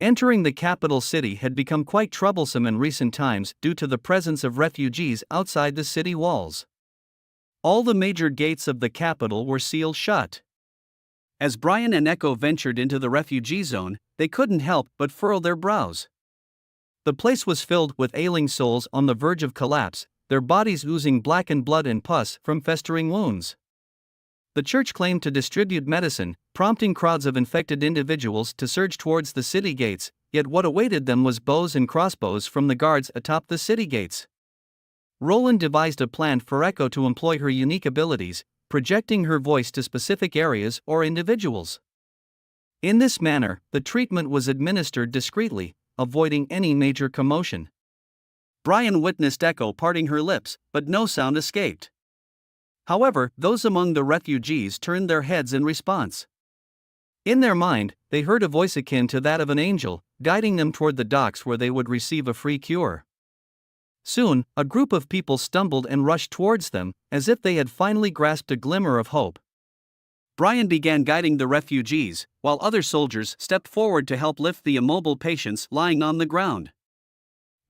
Entering the capital city had become quite troublesome in recent times due to the presence of refugees outside the city walls. All the major gates of the capital were sealed shut. As Brian and Echo ventured into the refugee zone, they couldn't help but furrow their brows. The place was filled with ailing souls on the verge of collapse, their bodies oozing blackened blood and pus from festering wounds. The church claimed to distribute medicine, prompting crowds of infected individuals to surge towards the city gates, yet what awaited them was bows and crossbows from the guards atop the city gates. Roland devised a plan for Echo to employ her unique abilities, projecting her voice to specific areas or individuals. In this manner, the treatment was administered discreetly, avoiding any major commotion. Brian witnessed Echo parting her lips, but no sound escaped. However, those among the refugees turned their heads in response. In their mind, they heard a voice akin to that of an angel, guiding them toward the docks where they would receive a free cure. Soon, a group of people stumbled and rushed towards them, as if they had finally grasped a glimmer of hope. Brian began guiding the refugees, while other soldiers stepped forward to help lift the immobile patients lying on the ground.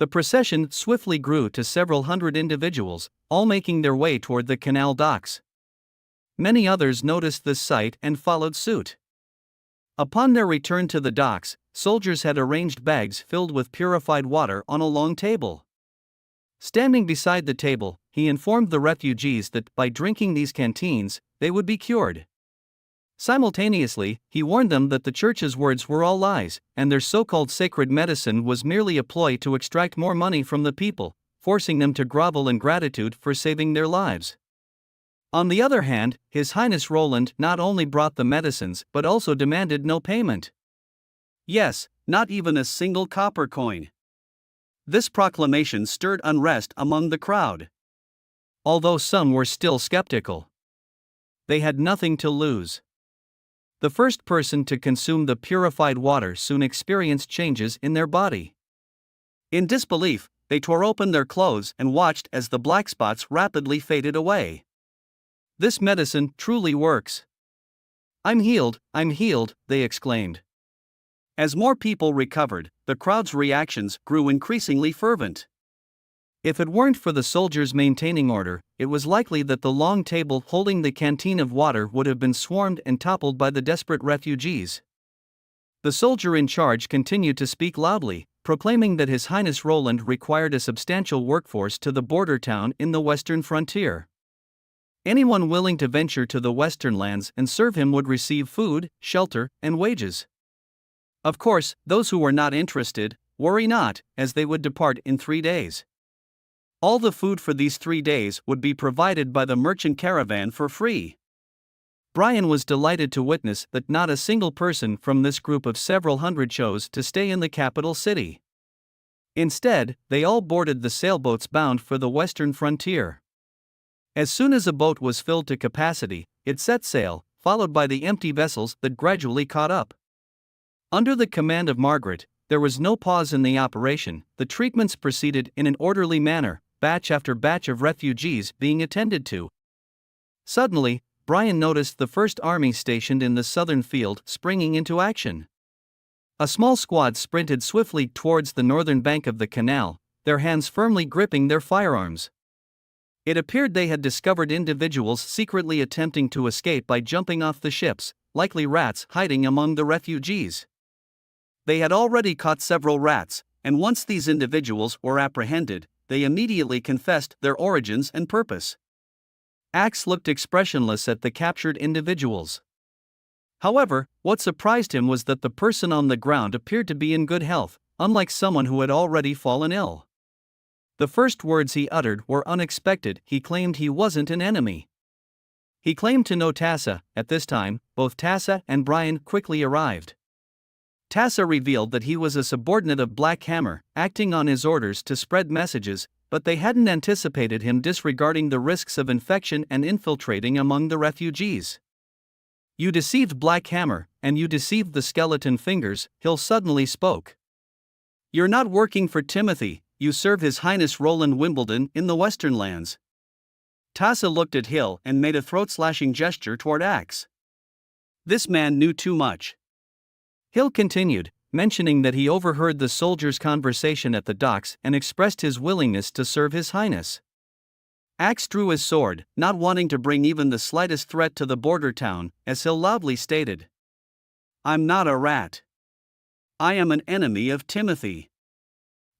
The procession swiftly grew to several hundred individuals, all making their way toward the canal docks. Many others noticed this sight and followed suit. Upon their return to the docks, soldiers had arranged bags filled with purified water on a long table. Standing beside the table, he informed the refugees that by drinking these canteens, they would be cured. Simultaneously, he warned them that the church's words were all lies, and their so-called sacred medicine was merely a ploy to extract more money from the people, forcing them to grovel in gratitude for saving their lives. On the other hand, His Highness Roland not only brought the medicines but also demanded no payment. Yes, not even a single copper coin. This proclamation stirred unrest among the crowd. Although some were still skeptical. They had nothing to lose. The first person to consume the purified water soon experienced changes in their body. In disbelief, they tore open their clothes and watched as the black spots rapidly faded away. This medicine truly works. I'm healed, they exclaimed. As more people recovered, the crowd's reactions grew increasingly fervent. If it weren't for the soldiers maintaining order, it was likely that the long table holding the canteen of water would have been swarmed and toppled by the desperate refugees. The soldier in charge continued to speak loudly, proclaiming that His Highness Roland required a substantial workforce to the border town in the western frontier. Anyone willing to venture to the western lands and serve him would receive food, shelter, and wages. Of course, those who were not interested, worry not, as they would depart in 3 days. All the food for these 3 days would be provided by the merchant caravan for free. Brian was delighted to witness that not a single person from this group of several hundred chose to stay in the capital city. Instead, they all boarded the sailboats bound for the western frontier. As soon as a boat was filled to capacity, it set sail, followed by the empty vessels that gradually caught up. Under the command of Margaret, there was no pause in the operation. The treatments proceeded in an orderly manner, batch after batch of refugees being attended to. Suddenly, Brian noticed the first army stationed in the southern field springing into action. A small squad sprinted swiftly towards the northern bank of the canal, their hands firmly gripping their firearms. It appeared they had discovered individuals secretly attempting to escape by jumping off the ships, likely rats hiding among the refugees. They had already caught several rats, and once these individuals were apprehended, they immediately confessed their origins and purpose. Axe looked expressionless at the captured individuals. However, what surprised him was that the person on the ground appeared to be in good health, unlike someone who had already fallen ill. The first words he uttered were unexpected. He claimed he wasn't an enemy. He claimed to know Tassa. At this time, both Tassa and Brian quickly arrived. Tassa revealed that he was a subordinate of Black Hammer, acting on his orders to spread messages, but they hadn't anticipated him disregarding the risks of infection and infiltrating among the refugees. You deceived Black Hammer, and you deceived the Skeleton Fingers, Hill suddenly spoke. You're not working for Timothy, you serve His Highness Roland Wimbledon in the Western Lands. Tassa looked at Hill and made a throat-slashing gesture toward Axe. This man knew too much. Hill continued, mentioning that he overheard the soldiers' conversation at the docks and expressed his willingness to serve His Highness. Axe drew his sword, not wanting to bring even the slightest threat to the border town, as Hill loudly stated. "I'm not a rat. I am an enemy of Timothy."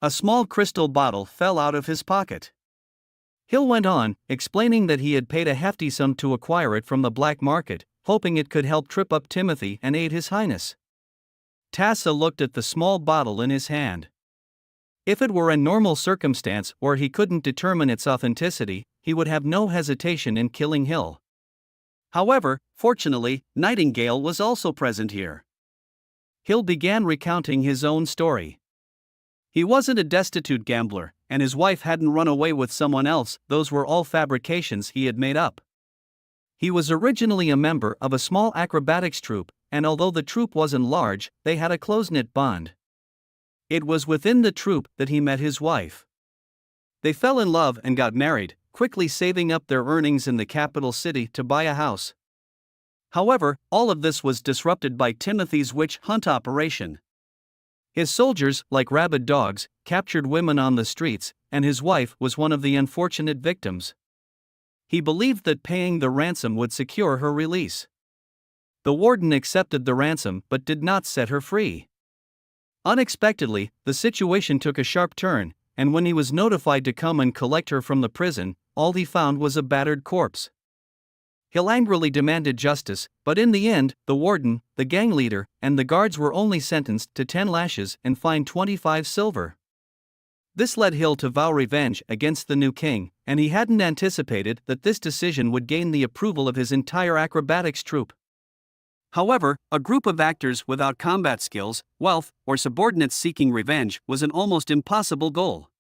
A small crystal bottle fell out of his pocket. Hill went on, explaining that he had paid a hefty sum to acquire it from the black market, hoping it could help trip up Timothy and aid His Highness. Tassa looked at the small bottle in his hand. If it were a normal circumstance where he couldn't determine its authenticity, he would have no hesitation in killing Hill. However, fortunately, Nightingale was also present here. Hill began recounting his own story. He wasn't a destitute gambler, and his wife hadn't run away with someone else. Those were all fabrications he had made up. He was originally a member of a small acrobatics troupe, and although the troupe wasn't large, they had a close-knit bond. It was within the troupe that he met his wife. They fell in love and got married, quickly saving up their earnings in the capital city to buy a house. However, all of this was disrupted by Timothy's witch hunt operation. His soldiers, like rabid dogs, captured women on the streets, and his wife was one of the unfortunate victims. He believed that paying the ransom would secure her release. The warden accepted the ransom but did not set her free. Unexpectedly, the situation took a sharp turn, and when he was notified to come and collect her from the prison, all he found was a battered corpse. Hill angrily demanded justice, but in the end, the warden, the gang leader, and the guards were only sentenced to 10 lashes and fined 25 silver. This led Hill to vow revenge against the new king, and he hadn't anticipated that this decision would gain the approval of his entire acrobatics troupe. However, a group of actors without combat skills, wealth, or subordinates seeking revenge was an almost impossible goal.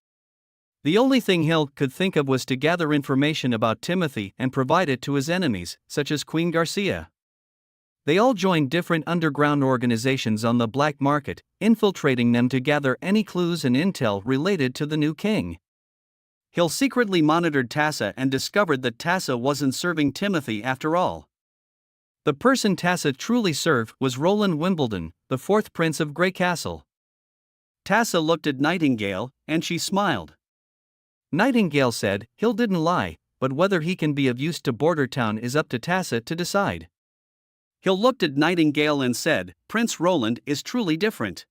The only thing Hill could think of was to gather information about Timothy and provide it to his enemies, such as Queen Garcia. They all joined different underground organizations on the black market, infiltrating them to gather any clues and intel related to the new king. Hill secretly monitored Tassa and discovered that Tassa wasn't serving Timothy after all. The person Tassa truly served was Roland Wimbledon, the 4th Prince of Grey Castle. Tassa looked at Nightingale, and she smiled. Nightingale said, "Hill didn't lie, but whether he can be of use to Border Town is up to Tassa to decide." Hill looked at Nightingale and said, "Prince Roland is truly different.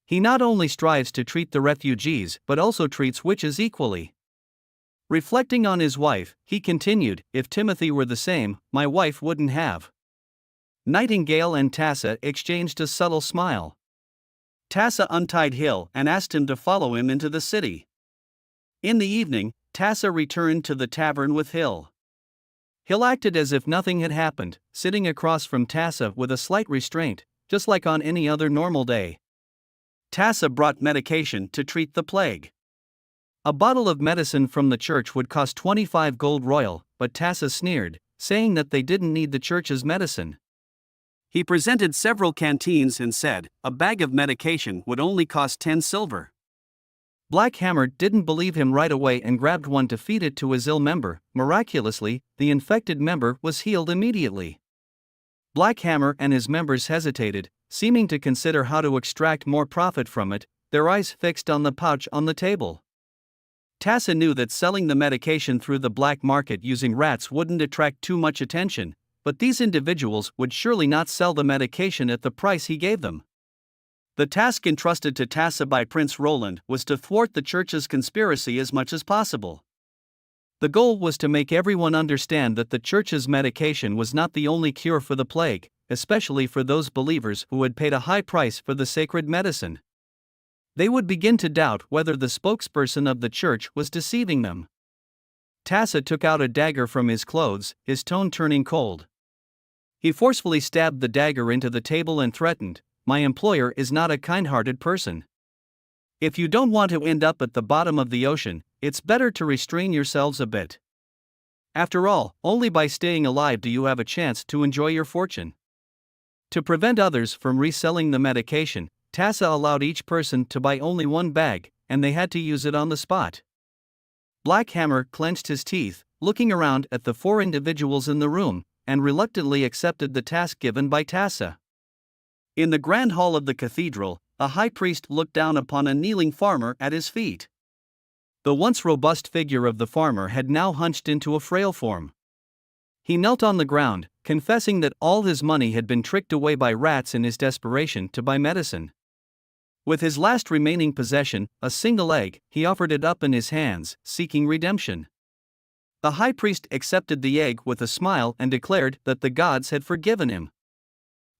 He not only strives to treat the refugees but also treats witches equally." Reflecting on his wife, he continued, "If Timothy were the same, my wife wouldn't have." Nightingale and Tassa exchanged a subtle smile. Tassa untied Hill and asked him to follow him into the city. In the evening, Tassa returned to the tavern with Hill. Hill acted as if nothing had happened, sitting across from Tassa with a slight restraint, just like on any other normal day. Tassa brought medication to treat the plague. A bottle of medicine from the church would cost 25 gold royal, but Tassa sneered, saying that they didn't need the church's medicine. He presented several canteens and said, a bag of medication would only cost 10 silver. Black Hammer didn't believe him right away and grabbed one to feed it to his ill member. Miraculously, the infected member was healed immediately. Black Hammer and his members hesitated, seeming to consider how to extract more profit from it, their eyes fixed on the pouch on the table. Tassa knew that selling the medication through the black market using rats wouldn't attract too much attention, but these individuals would surely not sell the medication at the price he gave them. The task entrusted to Tassa by Prince Roland was to thwart the church's conspiracy as much as possible. The goal was to make everyone understand that the church's medication was not the only cure for the plague, especially for those believers who had paid a high price for the sacred medicine. They would begin to doubt whether the spokesperson of the church was deceiving them. Tassa took out a dagger from his clothes, his tone turning cold. He forcefully stabbed the dagger into the table and threatened, "My employer is not a kind-hearted person. If you don't want to end up at the bottom of the ocean, it's better to restrain yourselves a bit. After all, only by staying alive do you have a chance to enjoy your fortune." To prevent others from reselling the medication, Tassa allowed each person to buy only one bag, and they had to use it on the spot. Black Hammer clenched his teeth, looking around at the 4 individuals in the room, and reluctantly accepted the task given by Tassa. In the grand hall of the cathedral, a high priest looked down upon a kneeling farmer at his feet. The once robust figure of the farmer had now hunched into a frail form. He knelt on the ground, confessing that all his money had been tricked away by rats in his desperation to buy medicine. With his last remaining possession, a single egg, he offered it up in his hands, seeking redemption. The high priest accepted the egg with a smile and declared that the gods had forgiven him.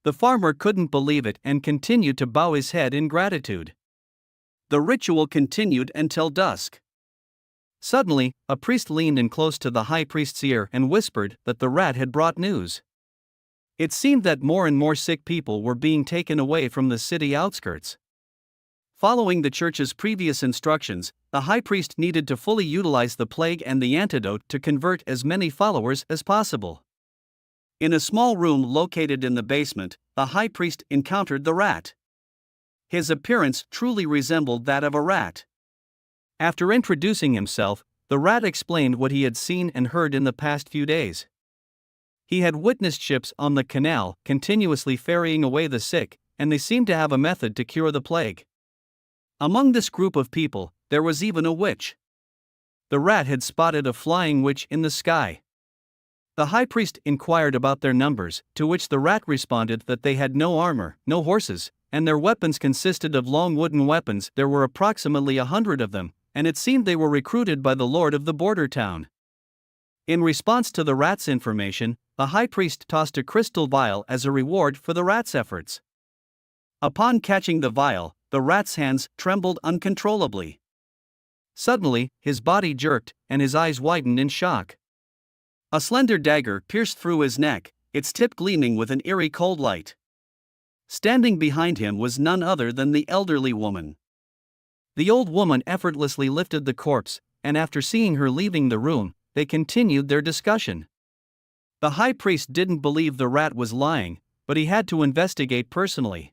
The farmer couldn't believe it and continued to bow his head in gratitude. The ritual continued until dusk. Suddenly, a priest leaned in close to the high priest's ear and whispered that the rat had brought news. It seemed that more and more sick people were being taken away from the city outskirts. Following the church's previous instructions, the high priest needed to fully utilize the plague and the antidote to convert as many followers as possible. In a small room located in the basement, the high priest encountered the rat. His appearance truly resembled that of a rat. After introducing himself, the rat explained what he had seen and heard in the past few days. He had witnessed ships on the canal continuously ferrying away the sick, and they seemed to have a method to cure the plague. Among this group of people, there was even a witch. The rat had spotted a flying witch in the sky. The high priest inquired about their numbers, to which the rat responded that they had no armor, no horses, and their weapons consisted of long wooden weapons. There were approximately 100 of them, and it seemed they were recruited by the lord of the border town. In response to the rat's information, the high priest tossed a crystal vial as a reward for the rat's efforts. Upon catching the vial, the rat's hands trembled uncontrollably. Suddenly, his body jerked, and his eyes widened in shock. A slender dagger pierced through his neck, its tip gleaming with an eerie cold light. Standing behind him was none other than the elderly woman. The old woman effortlessly lifted the corpse, and after seeing her leaving the room, they continued their discussion. The high priest didn't believe the rat was lying, but he had to investigate personally.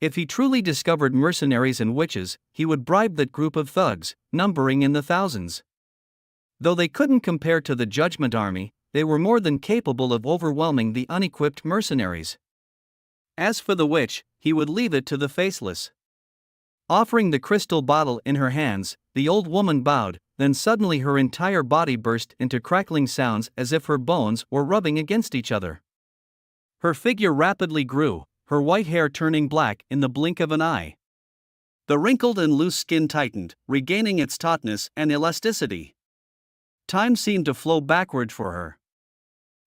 If he truly discovered mercenaries and witches, he would bribe that group of thugs, numbering in the thousands. Though they couldn't compare to the Judgment Army, they were more than capable of overwhelming the unequipped mercenaries. As for the witch, he would leave it to the faceless. Offering the crystal bottle in her hands, the old woman bowed, then suddenly her entire body burst into crackling sounds as if her bones were rubbing against each other. Her figure rapidly grew, her white hair turning black in the blink of an eye. The wrinkled and loose skin tightened, regaining its tautness and elasticity. Time seemed to flow backward for her.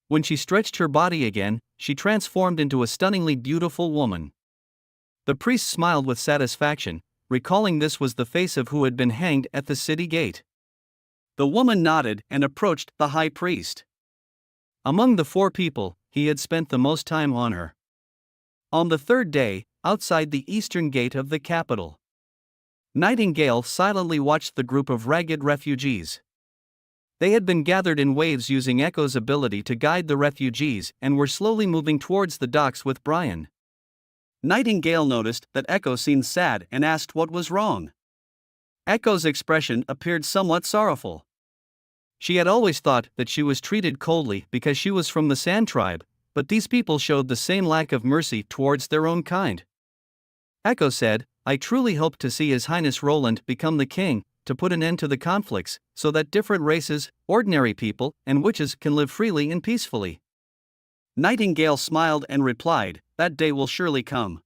When she stretched her body again, she transformed into a stunningly beautiful woman. The priest smiled with satisfaction, recalling this was the face of who had been hanged at the city gate. The woman nodded and approached the high priest. Among the 4 people, he had spent the most time on her. On the 3rd day, outside the eastern gate of the capital, Nightingale silently watched the group of ragged refugees. They had been gathered in waves using Echo's ability to guide the refugees and were slowly moving towards the docks with Brian. Nightingale noticed that Echo seemed sad and asked what was wrong. Echo's expression appeared somewhat sorrowful. She had always thought that she was treated coldly because she was from the Sand tribe, but these people showed the same lack of mercy towards their own kind. Echo said, "I truly hope to see His Highness Roland become the king, to put an end to the conflicts, so that different races, ordinary people, and witches can live freely and peacefully." Nightingale smiled and replied, "That day will surely come."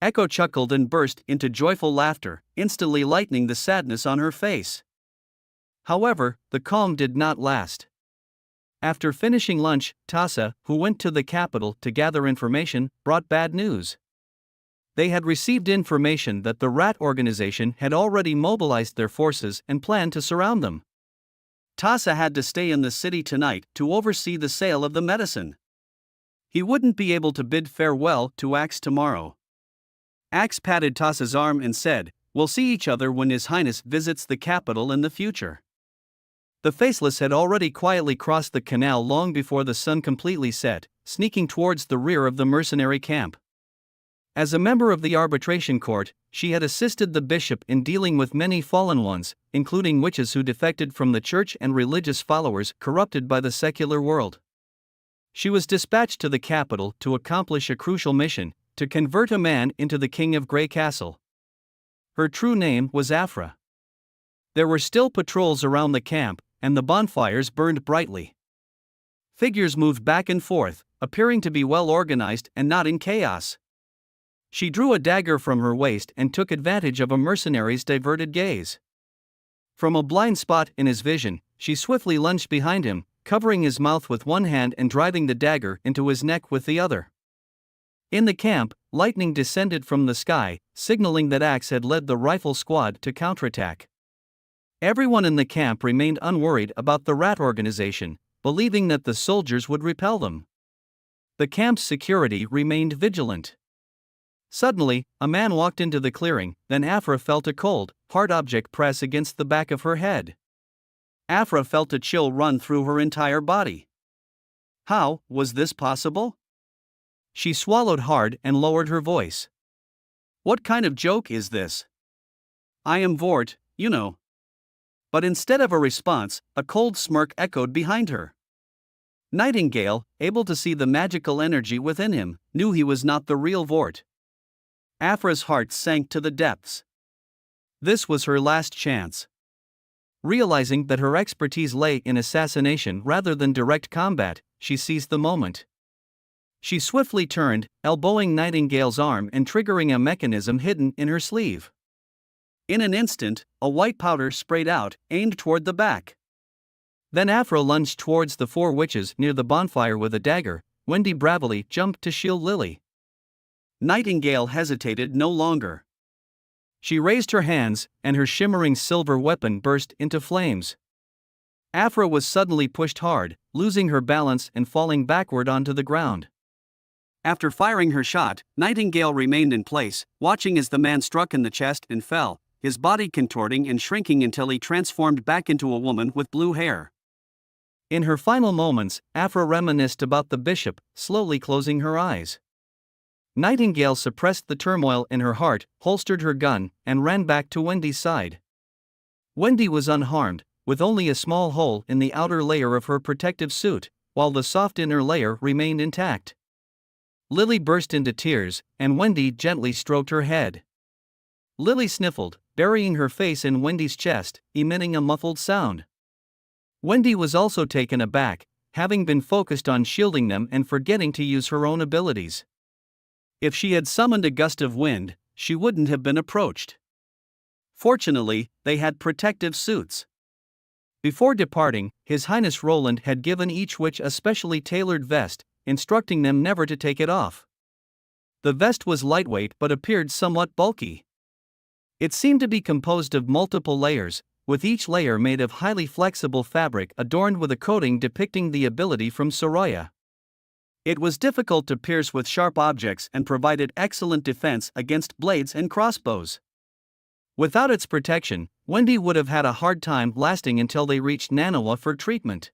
Echo chuckled and burst into joyful laughter, instantly lightening the sadness on her face. However, the calm did not last. After finishing lunch, Tassa, who went to the capital to gather information, brought bad news. They had received information that the rat organization had already mobilized their forces and planned to surround them. Tassa had to stay in the city tonight to oversee the sale of the medicine. He wouldn't be able to bid farewell to Axe tomorrow. Axe patted Tassa's arm and said, "We'll see each other when His Highness visits the capital in the future." The Faceless had already quietly crossed the canal long before the sun completely set, sneaking towards the rear of the mercenary camp. As a member of the arbitration court, she had assisted the bishop in dealing with many fallen ones, including witches who defected from the church and religious followers corrupted by the secular world. She was dispatched to the capital to accomplish a crucial mission, to convert a man into the king of Grey Castle. Her true name was Afra. There were still patrols around the camp, and the bonfires burned brightly. Figures moved back and forth, appearing to be well organized and not in chaos. She drew a dagger from her waist and took advantage of a mercenary's diverted gaze. From a blind spot in his vision, she swiftly lunged behind him, covering his mouth with one hand and driving the dagger into his neck with the other. In the camp, lightning descended from the sky, signaling that Axe had led the rifle squad to counterattack. Everyone in the camp remained unworried about the rat organization, believing that the soldiers would repel them. The camp's security remained vigilant. Suddenly, a man walked into the clearing, then Afra felt a cold, hard object press against the back of her head. Afra felt a chill run through her entire body. How was this possible? She swallowed hard and lowered her voice. What kind of joke is this? I am Vort, you know. But instead of a response, a cold smirk echoed behind her. Nightingale, able to see the magical energy within him, knew he was not the real Vort. Afra's heart sank to the depths. This was her last chance. Realizing that her expertise lay in assassination rather than direct combat, she seized the moment. She swiftly turned, elbowing Nightingale's arm and triggering a mechanism hidden in her sleeve. In an instant, a white powder sprayed out, aimed toward the back. Then Afra lunged towards the four witches near the bonfire with a dagger. Wendy bravely jumped to shield Lily. Nightingale hesitated no longer. She raised her hands, and her shimmering silver weapon burst into flames. Afra was suddenly pushed hard, losing her balance and falling backward onto the ground. After firing her shot, Nightingale remained in place, watching as the man struck in the chest and fell, his body contorting and shrinking until he transformed back into a woman with blue hair. In her final moments, Afra reminisced about the bishop, slowly closing her eyes. Nightingale suppressed the turmoil in her heart, holstered her gun, and ran back to Wendy's side. Wendy was unharmed, with only a small hole in the outer layer of her protective suit, while the soft inner layer remained intact. Lily burst into tears, and Wendy gently stroked her head. Lily sniffled, burying her face in Wendy's chest, emitting a muffled sound. Wendy was also taken aback, having been focused on shielding them and forgetting to use her own abilities. If she had summoned a gust of wind, she wouldn't have been approached. Fortunately, they had protective suits. Before departing, His Highness Roland had given each witch a specially tailored vest, instructing them never to take it off. The vest was lightweight but appeared somewhat bulky. It seemed to be composed of multiple layers, with each layer made of highly flexible fabric adorned with a coating depicting the ability from Soraya. It was difficult to pierce with sharp objects and provided excellent defense against blades and crossbows. Without its protection, Wendy would have had a hard time lasting until they reached Manhwa for treatment.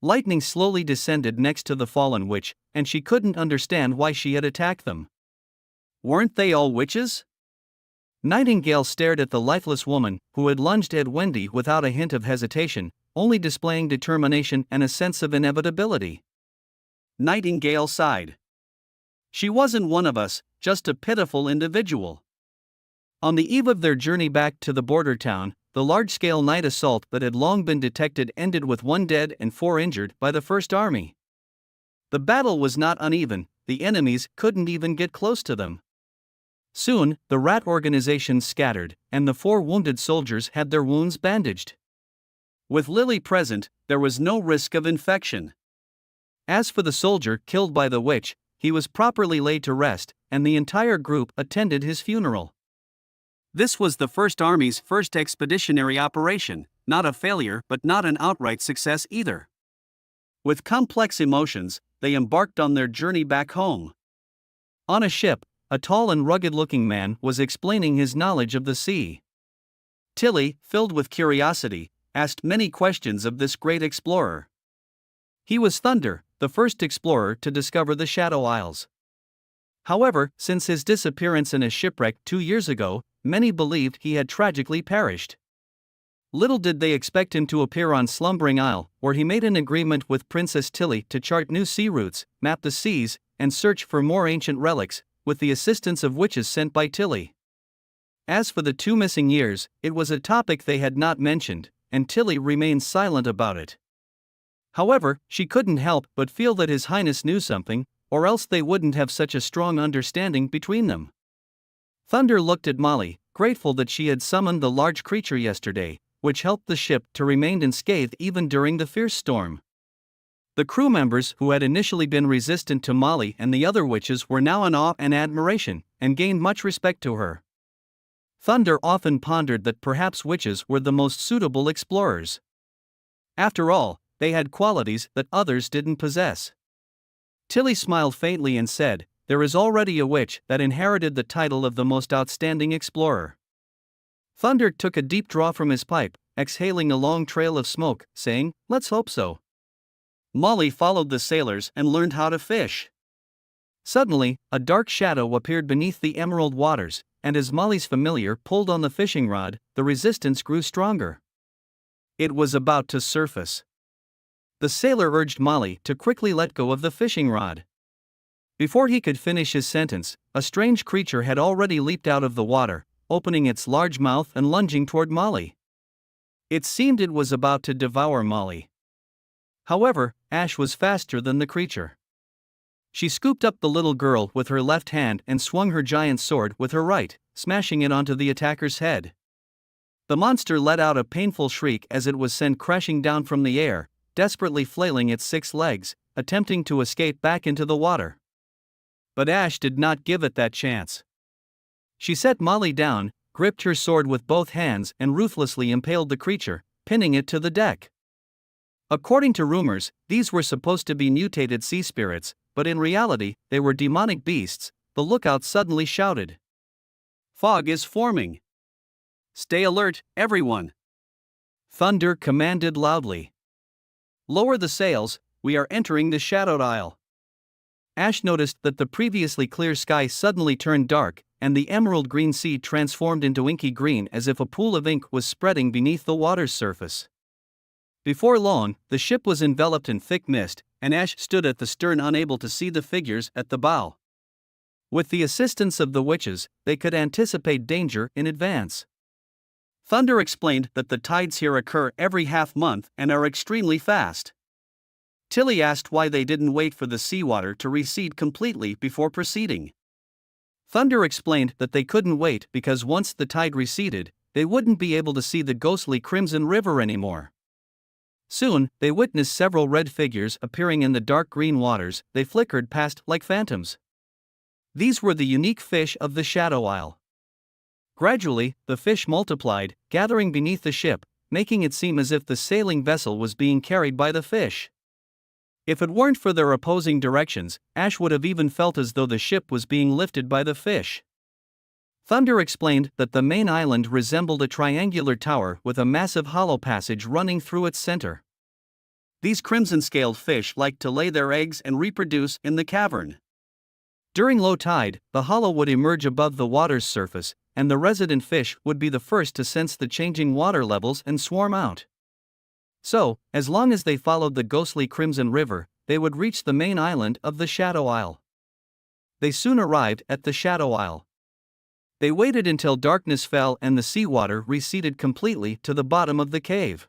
Lightning slowly descended next to the fallen witch, and she couldn't understand why she had attacked them. Weren't they all witches? Nightingale stared at the lifeless woman, who had lunged at Wendy without a hint of hesitation, only displaying determination and a sense of inevitability. Nightingale sighed. She wasn't one of us, just a pitiful individual. On the eve of their journey back to the border town, the large-scale night assault that had long been detected ended with 1 dead and 4 injured by the First Army. The battle was not uneven, the enemies couldn't even get close to them. Soon, the rat organization scattered, and the 4 wounded soldiers had their wounds bandaged. With Lily present, there was no risk of infection. As for the soldier killed by the witch, he was properly laid to rest, and the entire group attended his funeral. This was the First Army's first expeditionary operation, not a failure but not an outright success either. With complex emotions, they embarked on their journey back home. On a ship, a tall and rugged-looking man was explaining his knowledge of the sea. Tilly, filled with curiosity, asked many questions of this great explorer. He was Thunder, the first explorer to discover the Shadow Isles. However, since his disappearance in a shipwreck 2 years ago, many believed he had tragically perished. Little did they expect him to appear on Slumbering Isle, where he made an agreement with Princess Tilly to chart new sea routes, map the seas, and search for more ancient relics, with the assistance of witches sent by Tilly. As for the 2 missing years, it was a topic they had not mentioned, and Tilly remained silent about it. However, she couldn't help but feel that His Highness knew something, or else they wouldn't have such a strong understanding between them. Thunder looked at Molly, grateful that she had summoned the large creature yesterday, which helped the ship to remain unscathed even during the fierce storm. The crew members who had initially been resistant to Molly and the other witches were now in awe and admiration, and gained much respect to her. Thunder often pondered that perhaps witches were the most suitable explorers. After all, they had qualities that others didn't possess. Tilly smiled faintly and said, "There is already a witch that inherited the title of the most outstanding explorer." Thunder took a deep draw from his pipe, exhaling a long trail of smoke, saying, "Let's hope so." Molly followed the sailors and learned how to fish. Suddenly, a dark shadow appeared beneath the emerald waters, and as Molly's familiar pulled on the fishing rod, the resistance grew stronger. It was about to surface. The sailor urged Molly to quickly let go of the fishing rod. Before he could finish his sentence, a strange creature had already leaped out of the water, opening its large mouth and lunging toward Molly. It seemed it was about to devour Molly. However, Ash was faster than the creature. She scooped up the little girl with her left hand and swung her giant sword with her right, smashing it onto the attacker's head. The monster let out a painful shriek as it was sent crashing down from the air, desperately flailing its 6 legs, attempting to escape back into the water. But Ash did not give it that chance. She set Molly down, gripped her sword with both hands and ruthlessly impaled the creature, pinning it to the deck. According to rumors, these were supposed to be mutated sea spirits, but in reality, they were demonic beasts. The lookout suddenly shouted, "Fog is forming! Stay alert, everyone!" Thunder commanded loudly, "Lower the sails, we are entering the shadowed isle." Ash noticed that the previously clear sky suddenly turned dark, and the emerald green sea transformed into inky green as if a pool of ink was spreading beneath the water's surface. Before long, the ship was enveloped in thick mist, and Ash stood at the stern unable to see the figures at the bow. With the assistance of the witches, they could anticipate danger in advance. Thunder explained that the tides here occur every half-month and are extremely fast. Tilly asked why they didn't wait for the seawater to recede completely before proceeding. Thunder explained that they couldn't wait because once the tide receded, they wouldn't be able to see the ghostly Crimson River anymore. Soon, they witnessed several red figures appearing in the dark green waters. They flickered past like phantoms. These were the unique fish of the Shadow Isle. Gradually, the fish multiplied, gathering beneath the ship, making it seem as if the sailing vessel was being carried by the fish. If it weren't for their opposing directions, Ash would have even felt as though the ship was being lifted by the fish. Thunder explained that the main island resembled a triangular tower with a massive hollow passage running through its center. These crimson-scaled fish liked to lay their eggs and reproduce in the cavern. During low tide, the hollow would emerge above the water's surface, and the resident fish would be the first to sense the changing water levels and swarm out. So, as long as they followed the ghostly Crimson River, they would reach the main island of the Shadow Isle. They soon arrived at the Shadow Isle. They waited until darkness fell and the seawater receded completely to the bottom of the cave.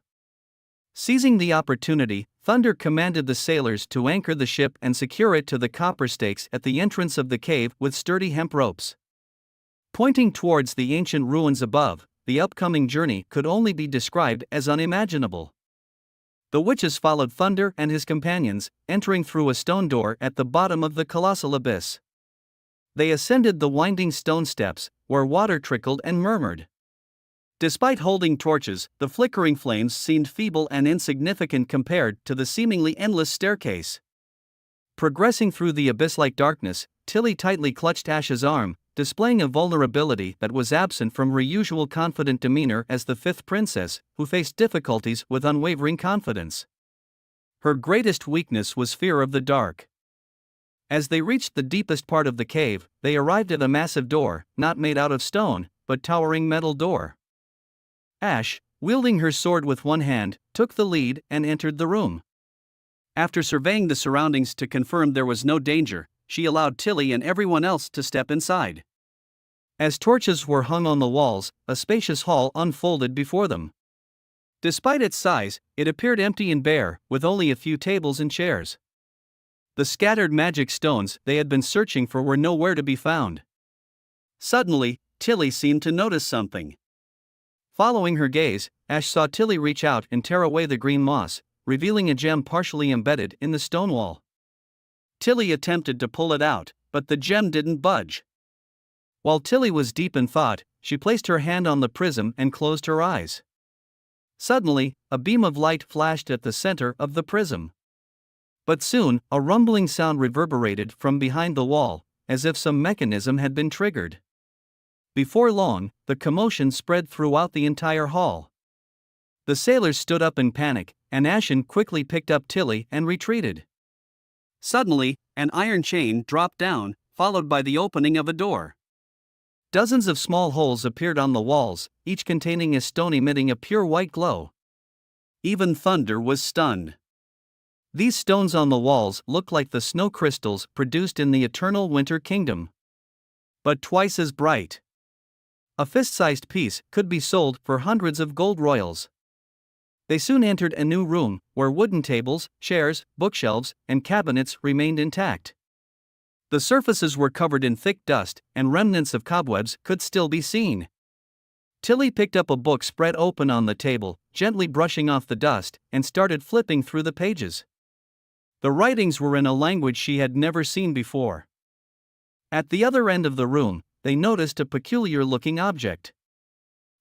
Seizing the opportunity, Thunder commanded the sailors to anchor the ship and secure it to the copper stakes at the entrance of the cave with sturdy hemp ropes. Pointing towards the ancient ruins above, the upcoming journey could only be described as unimaginable. The witches followed Thunder and his companions, entering through a stone door at the bottom of the colossal abyss. They ascended the winding stone steps, where water trickled and murmured. Despite holding torches, the flickering flames seemed feeble and insignificant compared to the seemingly endless staircase. Progressing through the abyss-like darkness, Tilly tightly clutched Ash's arm, displaying a vulnerability that was absent from her usual confident demeanor as the fifth princess, who faced difficulties with unwavering confidence. Her greatest weakness was fear of the dark. As they reached the deepest part of the cave, they arrived at a massive door, not made out of stone, but towering metal door. Ash, wielding her sword with one hand, took the lead and entered the room. After surveying the surroundings to confirm there was no danger, she allowed Tilly and everyone else to step inside. As torches were hung on the walls, a spacious hall unfolded before them. Despite its size, it appeared empty and bare, with only a few tables and chairs. The scattered magic stones they had been searching for were nowhere to be found. Suddenly, Tilly seemed to notice something. Following her gaze, Ash saw Tilly reach out and tear away the green moss, revealing a gem partially embedded in the stone wall. Tilly attempted to pull it out, but the gem didn't budge. While Tilly was deep in thought, she placed her hand on the prism and closed her eyes. Suddenly, a beam of light flashed at the center of the prism. But soon, a rumbling sound reverberated from behind the wall, as if some mechanism had been triggered. Before long, the commotion spread throughout the entire hall. The sailors stood up in panic, and Ashen quickly picked up Tilly and retreated. Suddenly, an iron chain dropped down, followed by the opening of a door. Dozens of small holes appeared on the walls, each containing a stone emitting a pure white glow. Even Thunder was stunned. These stones on the walls looked like the snow crystals produced in the eternal winter kingdom, but twice as bright. A fist-sized piece could be sold for hundreds of gold royals. They soon entered a new room, where wooden tables, chairs, bookshelves, and cabinets remained intact. The surfaces were covered in thick dust, and remnants of cobwebs could still be seen. Tilly picked up a book spread open on the table, gently brushing off the dust, and started flipping through the pages. The writings were in a language she had never seen before. At the other end of the room, they noticed a peculiar-looking object.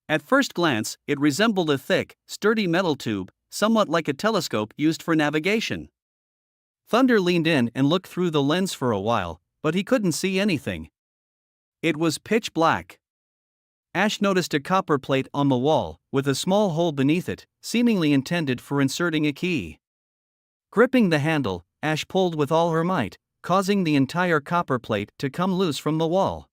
At first glance, it resembled a thick, sturdy metal tube, somewhat like a telescope used for navigation. Thunder leaned in and looked through the lens for a while, but he couldn't see anything. It was pitch black. Ash noticed a copper plate on the wall, with a small hole beneath it, seemingly intended for inserting a key. Gripping the handle, Ash pulled with all her might, causing the entire copper plate to come loose from the wall.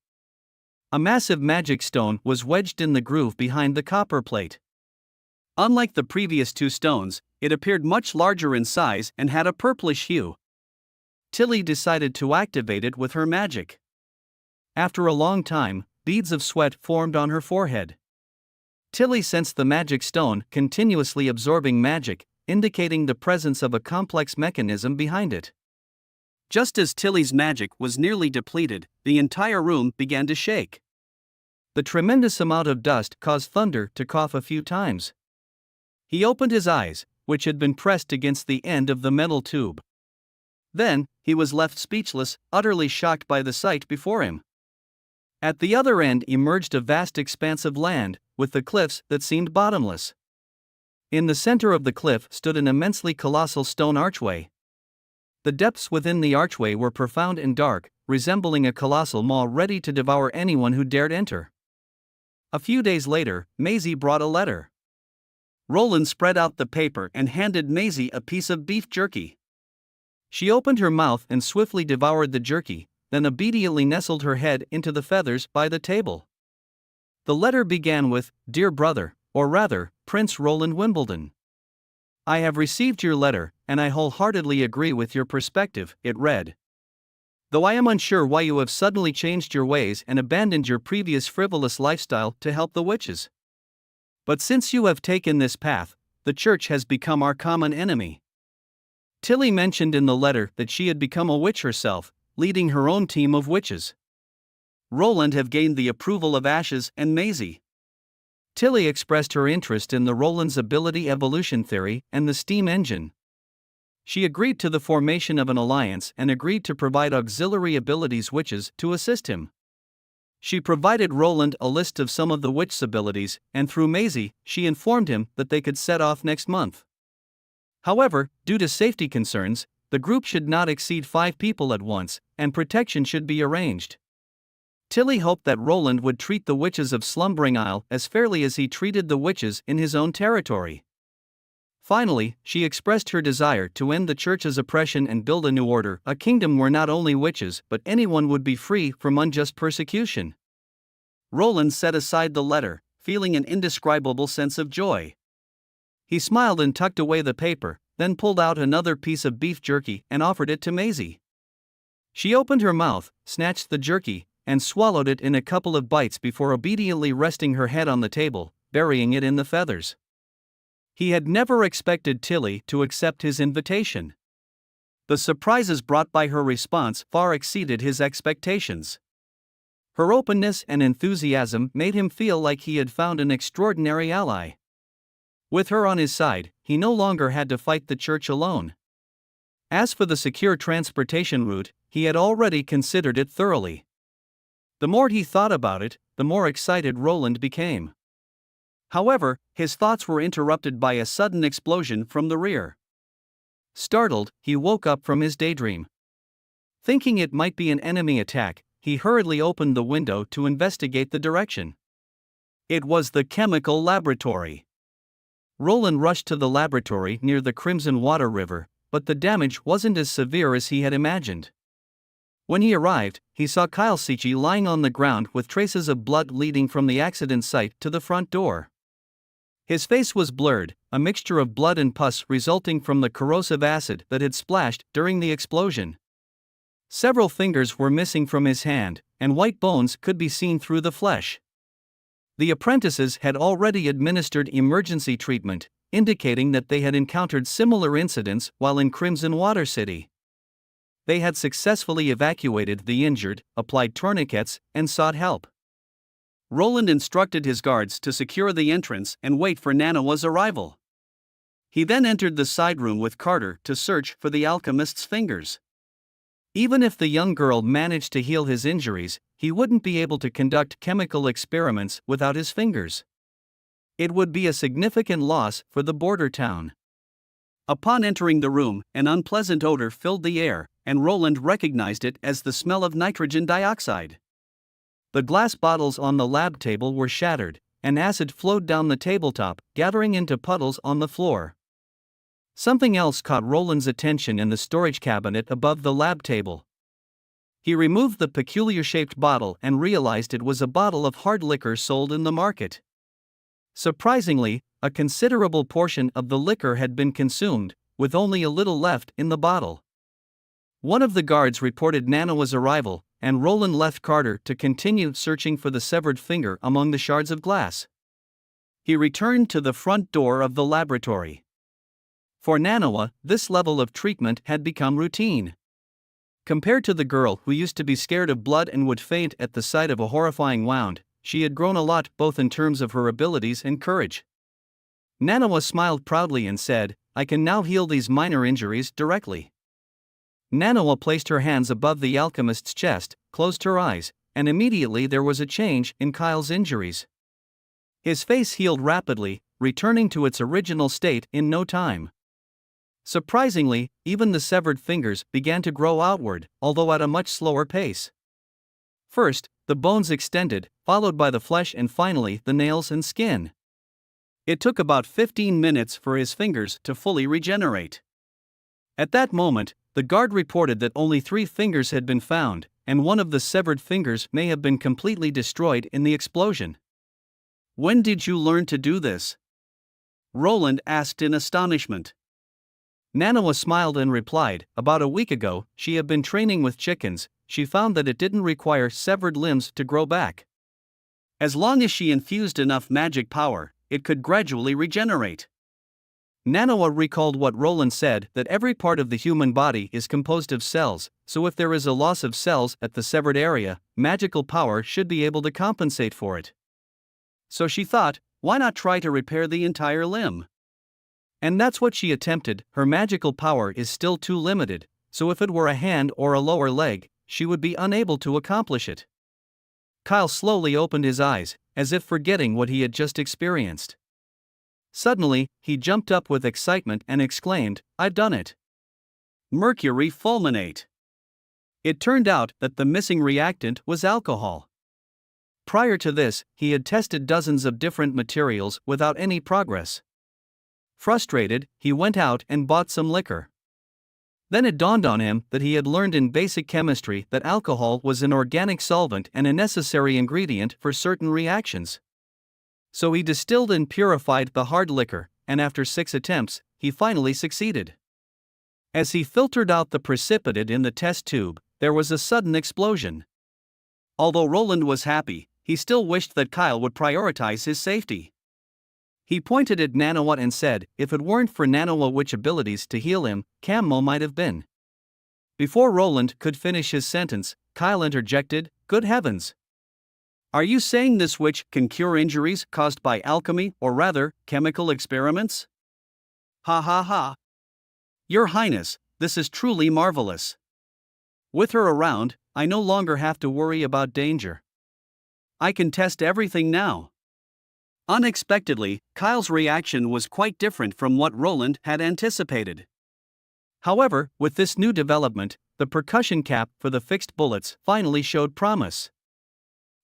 A massive magic stone was wedged in the groove behind the copper plate. Unlike the previous two stones, it appeared much larger in size and had a purplish hue. Tilly decided to activate it with her magic. After a long time, beads of sweat formed on her forehead. Tilly sensed the magic stone continuously absorbing magic, indicating the presence of a complex mechanism behind it. Just as Tilly's magic was nearly depleted, the entire room began to shake. The tremendous amount of dust caused Thunder to cough a few times. He opened his eyes, which had been pressed against the end of the metal tube. Then, he was left speechless, utterly shocked by the sight before him. At the other end emerged a vast expanse of land, with the cliffs that seemed bottomless. In the center of the cliff stood an immensely colossal stone archway. The depths within the archway were profound and dark, resembling a colossal maw ready to devour anyone who dared enter. A few days later, Maisie brought a letter. Roland spread out the paper and handed Maisie a piece of beef jerky. She opened her mouth and swiftly devoured the jerky, then obediently nestled her head into the feathers by the table. The letter began with, "Dear brother," or rather, Prince Roland Wimbledon. "I have received your letter, and I wholeheartedly agree with your perspective," it read. "Though I am unsure why you have suddenly changed your ways and abandoned your previous frivolous lifestyle to help the witches. But since you have taken this path, the church has become our common enemy." Tilly mentioned in the letter that she had become a witch herself, leading her own team of witches. Roland have gained the approval of Ashes and Maisie. Tilly expressed her interest in the Roland's ability evolution theory and the steam engine. She agreed to the formation of an alliance and agreed to provide auxiliary abilities witches to assist him. She provided Roland a list of some of the witch's abilities, and through Maisie, she informed him that they could set off next month. However, due to safety concerns, the group should not exceed 5 people at once, and protection should be arranged. Tilly hoped that Roland would treat the witches of Slumbering Isle as fairly as he treated the witches in his own territory. Finally, she expressed her desire to end the church's oppression and build a new order, a kingdom where not only witches but anyone would be free from unjust persecution. Roland set aside the letter, feeling an indescribable sense of joy. He smiled and tucked away the paper, then pulled out another piece of beef jerky and offered it to Maisie. She opened her mouth, snatched the jerky, and swallowed it in a couple of bites before obediently resting her head on the table, burying it in the feathers. He had never expected Tilly to accept his invitation. The surprises brought by her response far exceeded his expectations. Her openness and enthusiasm made him feel like he had found an extraordinary ally. With her on his side, he no longer had to fight the church alone. As for the secure transportation route, he had already considered it thoroughly. The more he thought about it, the more excited Roland became. However, his thoughts were interrupted by a sudden explosion from the rear. Startled, he woke up from his daydream. Thinking it might be an enemy attack, he hurriedly opened the window to investigate the direction. It was the chemical laboratory. Roland rushed to the laboratory near the Crimson Water River, but the damage wasn't as severe as he had imagined. When he arrived, he saw Kyle Sichi lying on the ground with traces of blood leading from the accident site to the front door. His face was blurred, a mixture of blood and pus resulting from the corrosive acid that had splashed during the explosion. Several fingers were missing from his hand, and white bones could be seen through the flesh. The apprentices had already administered emergency treatment, indicating that they had encountered similar incidents while in Crimson Water City. They had successfully evacuated the injured, applied tourniquets, and sought help. Roland instructed his guards to secure the entrance and wait for Nanawa's arrival. He then entered the side room with Carter to search for the alchemist's fingers. Even if the young girl managed to heal his injuries, he wouldn't be able to conduct chemical experiments without his fingers. It would be a significant loss for the border town. Upon entering the room, an unpleasant odor filled the air, and Roland recognized it as the smell of nitrogen dioxide. The glass bottles on the lab table were shattered, and acid flowed down the tabletop, gathering into puddles on the floor. Something else caught Roland's attention in the storage cabinet above the lab table. He removed the peculiar-shaped bottle and realized it was a bottle of hard liquor sold in the market. Surprisingly, a considerable portion of the liquor had been consumed, with only a little left in the bottle. One of the guards reported Nanawa's arrival, and Roland left Carter to continue searching for the severed finger among the shards of glass. He returned to the front door of the laboratory. For Nanawa, this level of treatment had become routine. Compared to the girl who used to be scared of blood and would faint at the sight of a horrifying wound, she had grown a lot both in terms of her abilities and courage. Nanawa smiled proudly and said, "I can now heal these minor injuries directly." Nanawa placed her hands above the alchemist's chest, closed her eyes, and immediately there was a change in Kyle's injuries. His face healed rapidly, returning to its original state in no time. Surprisingly, even the severed fingers began to grow outward, although at a much slower pace. First, the bones extended, followed by the flesh and finally the nails and skin. It took about 15 minutes for his fingers to fully regenerate. At that moment, the guard reported that only 3 fingers had been found, and one of the severed fingers may have been completely destroyed in the explosion. "When did you learn to do this?" Roland asked in astonishment. Nanawa smiled and replied, "About a week ago, she had been training with chickens. She found that it didn't require severed limbs to grow back. As long as she infused enough magic power, it could gradually regenerate." Nanawa recalled what Roland said, that every part of the human body is composed of cells, so if there is a loss of cells at the severed area, magical power should be able to compensate for it. So she thought, why not try to repair the entire limb? And that's what she attempted. Her magical power is still too limited, so if it were a hand or a lower leg, she would be unable to accomplish it. Kyle slowly opened his eyes, as if forgetting what he had just experienced. Suddenly, he jumped up with excitement and exclaimed, "I've done it! Mercury fulminate!" It turned out that the missing reactant was alcohol. Prior to this, he had tested dozens of different materials without any progress. Frustrated, he went out and bought some liquor. Then it dawned on him that he had learned in basic chemistry that alcohol was an organic solvent and a necessary ingredient for certain reactions. So he distilled and purified the hard liquor, and after 6 attempts, he finally succeeded. As he filtered out the precipitate in the test tube, there was a sudden explosion. Although Roland was happy, he still wished that Kyle would prioritize his safety. He pointed at Manhwa and said, if it weren't for Manhwa witch abilities to heal him, Camo might have been. Before Roland could finish his sentence, Kyle interjected, good heavens. Are you saying this witch can cure injuries caused by alchemy, or rather, chemical experiments? Ha ha ha. Your Highness, this is truly marvelous. With her around, I no longer have to worry about danger. I can test everything now. Unexpectedly, Kyle's reaction was quite different from what Roland had anticipated. However, with this new development, the percussion cap for the fixed bullets finally showed promise.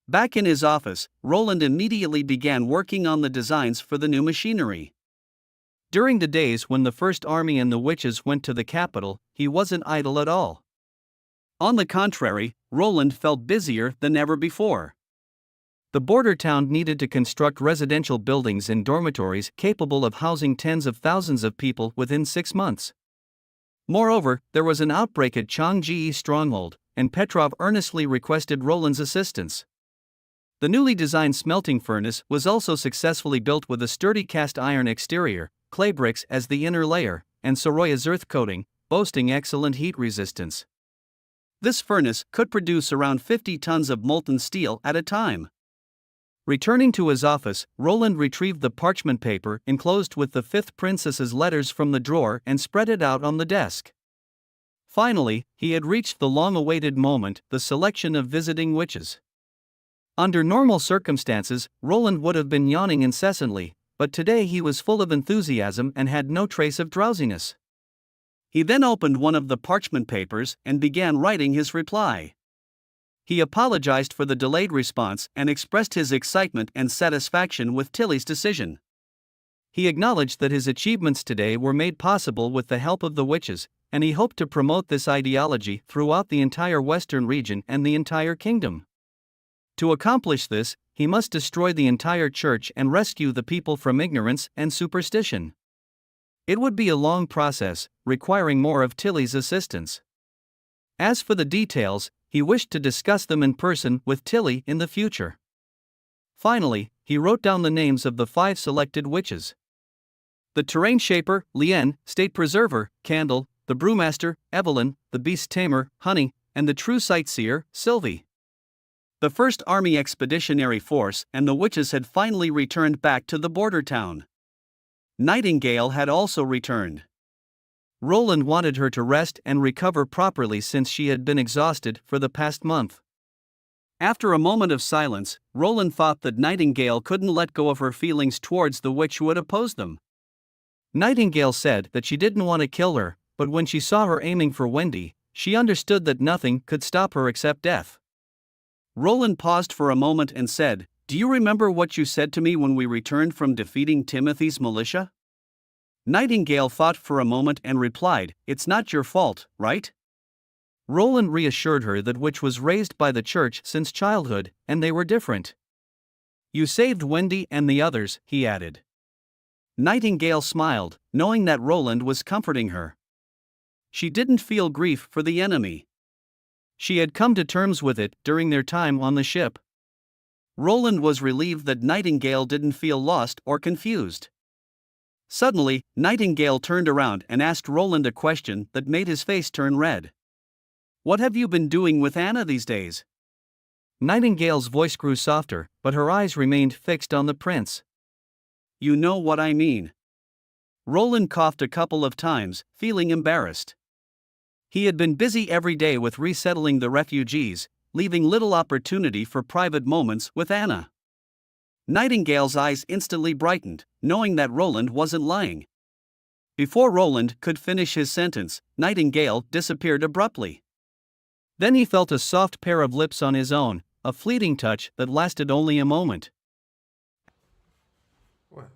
Back in his office, Roland immediately began working on the designs for the new machinery. During the days when the First Army and the witches went to the capital, he wasn't idle at all. On the contrary, Roland felt busier than ever before. The border town needed to construct residential buildings and dormitories capable of housing tens of thousands of people within 6 months. Moreover, there was an outbreak at Changji stronghold, and Petrov earnestly requested Roland's assistance. The newly designed smelting furnace was also successfully built with a sturdy cast iron exterior, clay bricks as the inner layer, and Soroya's earth coating, boasting excellent heat resistance. This furnace could produce around 50 tons of molten steel at a time. Returning to his office, Roland retrieved the parchment paper enclosed with the fifth princess's letters from the drawer and spread it out on the desk. Finally, he had reached the long-awaited moment, the selection of visiting witches. Under normal circumstances, Roland would have been yawning incessantly, but today he was full of enthusiasm and had no trace of drowsiness. He then opened one of the parchment papers and began writing his reply. He apologized for the delayed response and expressed his excitement and satisfaction with Tilly's decision. He acknowledged that his achievements today were made possible with the help of the witches, and he hoped to promote this ideology throughout the entire western region and the entire kingdom. To accomplish this, he must destroy the entire church and rescue the people from ignorance and superstition. It would be a long process, requiring more of Tilly's assistance. As for the details, he wished to discuss them in person with Tilly in the future. Finally, he wrote down the names of the 5 selected witches. The terrain shaper, Lien, state preserver, Candle, the brewmaster, Evelyn, the beast tamer, Honey, and the true sightseer, Sylvie. The First Army Expeditionary Force and the witches had finally returned back to the border town. Nightingale had also returned. Roland wanted her to rest and recover properly since she had been exhausted for the past month. After a moment of silence, Roland thought that Nightingale couldn't let go of her feelings towards the witch who had opposed them. Nightingale said that she didn't want to kill her, but when she saw her aiming for Wendy, she understood that nothing could stop her except death. Roland paused for a moment and said, "Do you remember what you said to me when we returned from defeating Timothy's militia?" Nightingale thought for a moment and replied, "It's not your fault, right?" Roland reassured her that witch was raised by the church since childhood, and they were different. "You saved Wendy and the others," he added. Nightingale smiled, knowing that Roland was comforting her. She didn't feel grief for the enemy. She had come to terms with it during their time on the ship. Roland was relieved that Nightingale didn't feel lost or confused. Suddenly, Nightingale turned around and asked Roland a question that made his face turn red. "What have you been doing with Anna these days?" Nightingale's voice grew softer, but her eyes remained fixed on the prince. "You know what I mean." Roland coughed a couple of times, feeling embarrassed. He had been busy every day with resettling the refugees, leaving little opportunity for private moments with Anna. Nightingale's eyes instantly brightened, knowing that Roland wasn't lying. Before Roland could finish his sentence, Nightingale disappeared abruptly. Then he felt a soft pair of lips on his own, a fleeting touch that lasted only a moment. What?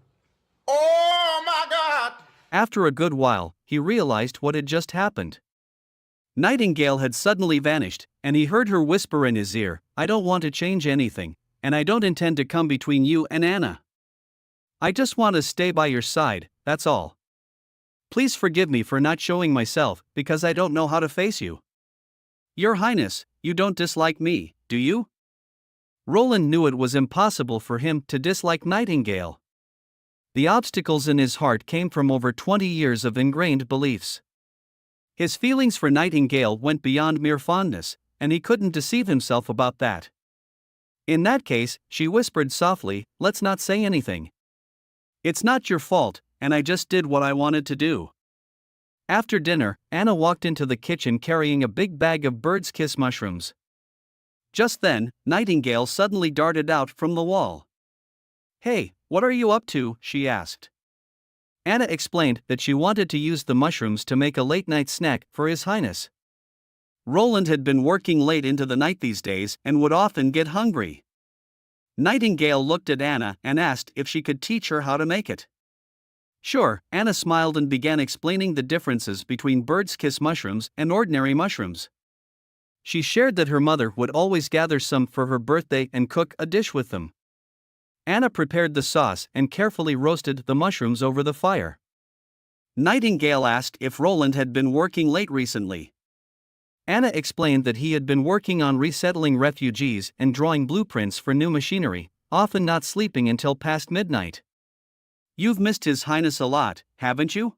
Oh my God! After a good while, he realized what had just happened. Nightingale had suddenly vanished, and he heard her whisper in his ear, "I don't want to change anything, and I don't intend to come between you and Anna. I just want to stay by your side, that's all. Please forgive me for not showing myself, because I don't know how to face you." Your Highness, you don't dislike me, do you? Roland knew it was impossible for him to dislike Nightingale. The obstacles in his heart came from over 20 years of ingrained beliefs. His feelings for Nightingale went beyond mere fondness, and he couldn't deceive himself about that. In that case, she whispered softly, let's not say anything. It's not your fault, and I just did what I wanted to do. After dinner, Anna walked into the kitchen carrying a big bag of bird's kiss mushrooms. Just then, Nightingale suddenly darted out from the wall. Hey, what are you up to? She asked. Anna explained that she wanted to use the mushrooms to make a late-night snack for His Highness. Roland had been working late into the night these days and would often get hungry. Nightingale looked at Anna and asked if she could teach her how to make it. Sure, Anna smiled and began explaining the differences between bird's kiss mushrooms and ordinary mushrooms. She shared that her mother would always gather some for her birthday and cook a dish with them. Anna prepared the sauce and carefully roasted the mushrooms over the fire. Nightingale asked if Roland had been working late recently. Anna explained that he had been working on resettling refugees and drawing blueprints for new machinery, often not sleeping until past midnight. You've missed His Highness a lot, haven't you?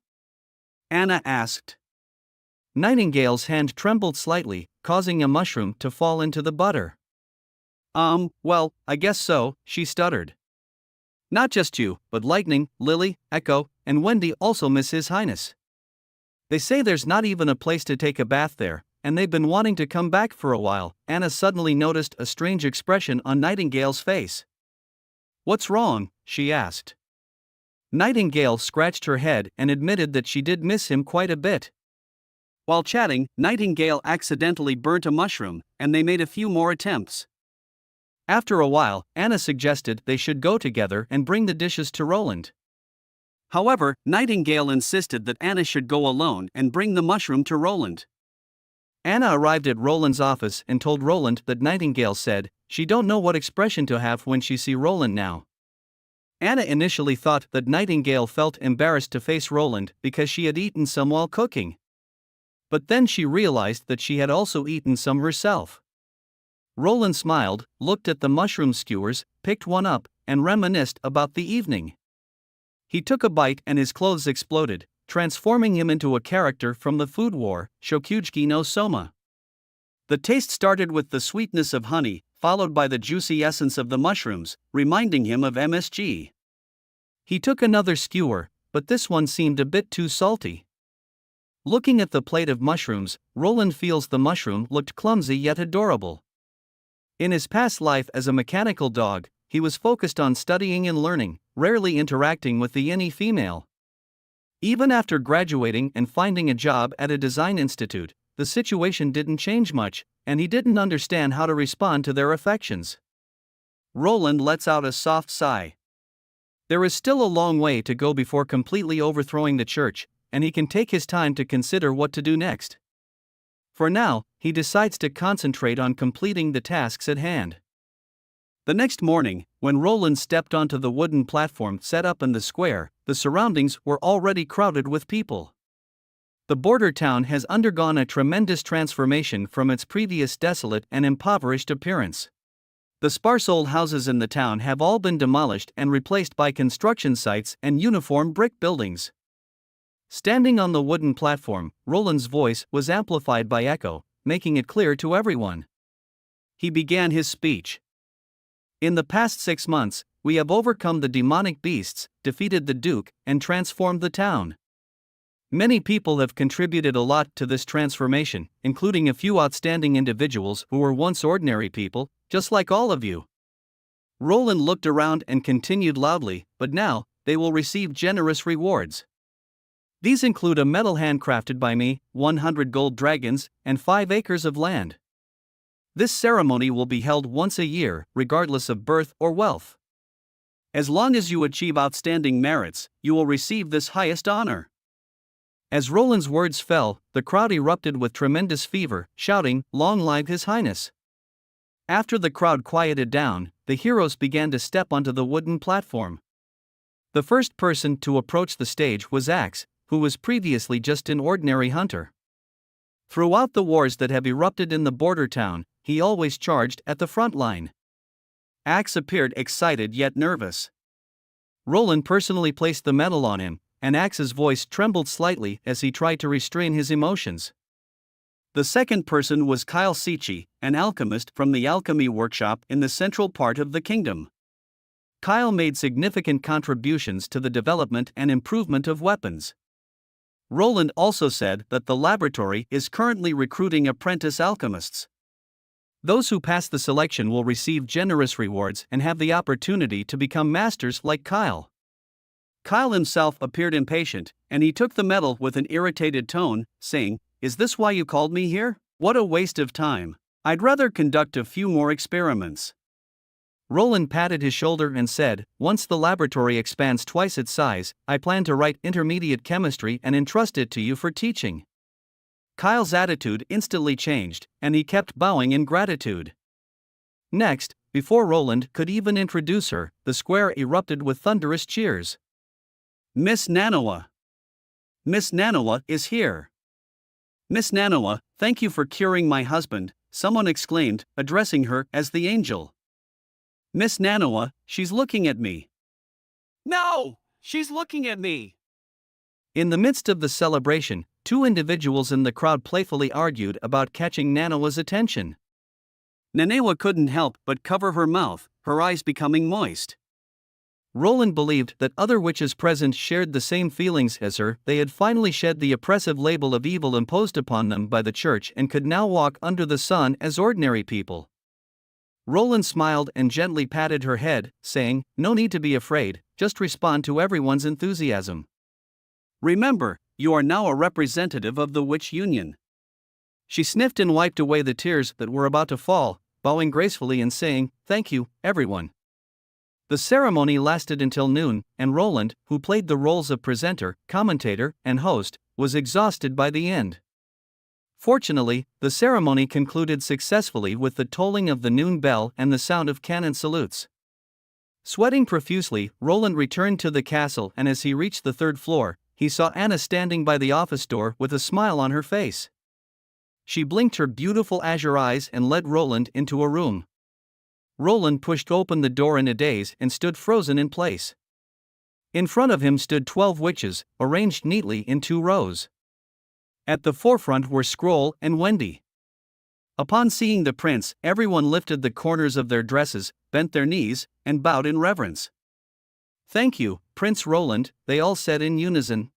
Anna asked. Nightingale's hand trembled slightly, causing a mushroom to fall into the butter. Well, I guess so, she stuttered. Not just you, but Lightning, Lily, Echo, and Wendy also miss His Highness. They say there's not even a place to take a bath there, and they've been wanting to come back for a while. Anna suddenly noticed a strange expression on Nightingale's face. What's wrong? She asked. Nightingale scratched her head and admitted that she did miss him quite a bit. While chatting, Nightingale accidentally burnt a mushroom, and they made a few more attempts. After a while, Anna suggested they should go together and bring the dishes to Roland. However, Nightingale insisted that Anna should go alone and bring the mushroom to Roland. Anna arrived at Roland's office and told Roland that Nightingale said she don't know what expression to have when she see Roland now. Anna initially thought that Nightingale felt embarrassed to face Roland because she had eaten some while cooking. But then she realized that she had also eaten some herself. Roland smiled, looked at the mushroom skewers, picked one up, and reminisced about the evening. He took a bite and his clothes exploded, transforming him into a character from the Food War, Shokugeki no Soma. The taste started with the sweetness of honey, followed by the juicy essence of the mushrooms, reminding him of MSG. He took another skewer, but this one seemed a bit too salty. Looking at the plate of mushrooms, Roland feels the mushroom looked clumsy yet adorable. In his past life as a mechanical dog, he was focused on studying and learning, rarely interacting with the any female. Even after graduating and finding a job at a design institute, the situation didn't change much, and he didn't understand how to respond to their affections. Roland lets out a soft sigh. There is still a long way to go before completely overthrowing the church, and he can take his time to consider what to do next. For now, he decides to concentrate on completing the tasks at hand. The next morning, when Roland stepped onto the wooden platform set up in the square, the surroundings were already crowded with people. The border town has undergone a tremendous transformation from its previous desolate and impoverished appearance. The sparse old houses in the town have all been demolished and replaced by construction sites and uniform brick buildings. Standing on the wooden platform, Roland's voice was amplified by echo, making it clear to everyone. He began his speech. In the past 6 months, we have overcome the demonic beasts, defeated the Duke, and transformed the town. Many people have contributed a lot to this transformation, including a few outstanding individuals who were once ordinary people, just like all of you. Roland looked around and continued loudly, but now, they will receive generous rewards. These include a medal handcrafted by me, 100 gold dragons, and 5 acres of land. This ceremony will be held once a year, regardless of birth or wealth. As long as you achieve outstanding merits, you will receive this highest honor. As Roland's words fell, the crowd erupted with tremendous fever, shouting, "Long live His Highness!" After the crowd quieted down, the heroes began to step onto the wooden platform. The first person to approach the stage was Axe, who was previously just an ordinary hunter. Throughout the wars that have erupted in the border town, he always charged at the front line. Axe appeared excited yet nervous. Roland personally placed the medal on him, and Axe's voice trembled slightly as he tried to restrain his emotions. The second person was Kyle Sichi, an alchemist from the alchemy workshop in the central part of the kingdom. Kyle made significant contributions to the development and improvement of weapons. Roland also said that the laboratory is currently recruiting apprentice alchemists. Those who pass the selection will receive generous rewards and have the opportunity to become masters like Kyle. Kyle himself appeared impatient, and he took the medal with an irritated tone, saying, "Is this why you called me here? What a waste of time. I'd rather conduct a few more experiments." Roland patted his shoulder and said, "Once the laboratory expands twice its size, I plan to write intermediate chemistry and entrust it to you for teaching." Kyle's attitude instantly changed, and he kept bowing in gratitude. Next, before Roland could even introduce her, the square erupted with thunderous cheers. "Miss Manhwa! Miss Manhwa is here! Miss Manhwa, thank you for curing my husband," someone exclaimed, addressing her as the angel. "Miss Manhwa, she's looking at me." "No, she's looking at me." In the midst of the celebration, two individuals in the crowd playfully argued about catching Manhwa's attention. Manhwa couldn't help but cover her mouth, her eyes becoming moist. Roland believed that other witches present shared the same feelings as her. They had finally shed the oppressive label of evil imposed upon them by the church and could now walk under the sun as ordinary people. Roland smiled and gently patted her head, saying, "No need to be afraid, just respond to everyone's enthusiasm. Remember, you are now a representative of the Witch Union." She sniffed and wiped away the tears that were about to fall, bowing gracefully and saying, "Thank you, everyone." The ceremony lasted until noon, and Roland, who played the roles of presenter, commentator, and host, was exhausted by the end. Fortunately, the ceremony concluded successfully with the tolling of the noon bell and the sound of cannon salutes. Sweating profusely, Roland returned to the castle, and as he reached the third floor, he saw Anna standing by the office door with a smile on her face. She blinked her beautiful azure eyes and led Roland into a room. Roland pushed open the door in a daze and stood frozen in place. In front of him stood 12 witches, arranged neatly in 2 rows. At the forefront were Scroll and Wendy. Upon seeing the prince, everyone lifted the corners of their dresses, bent their knees, and bowed in reverence. "Thank you, Prince Roland," they all said in unison.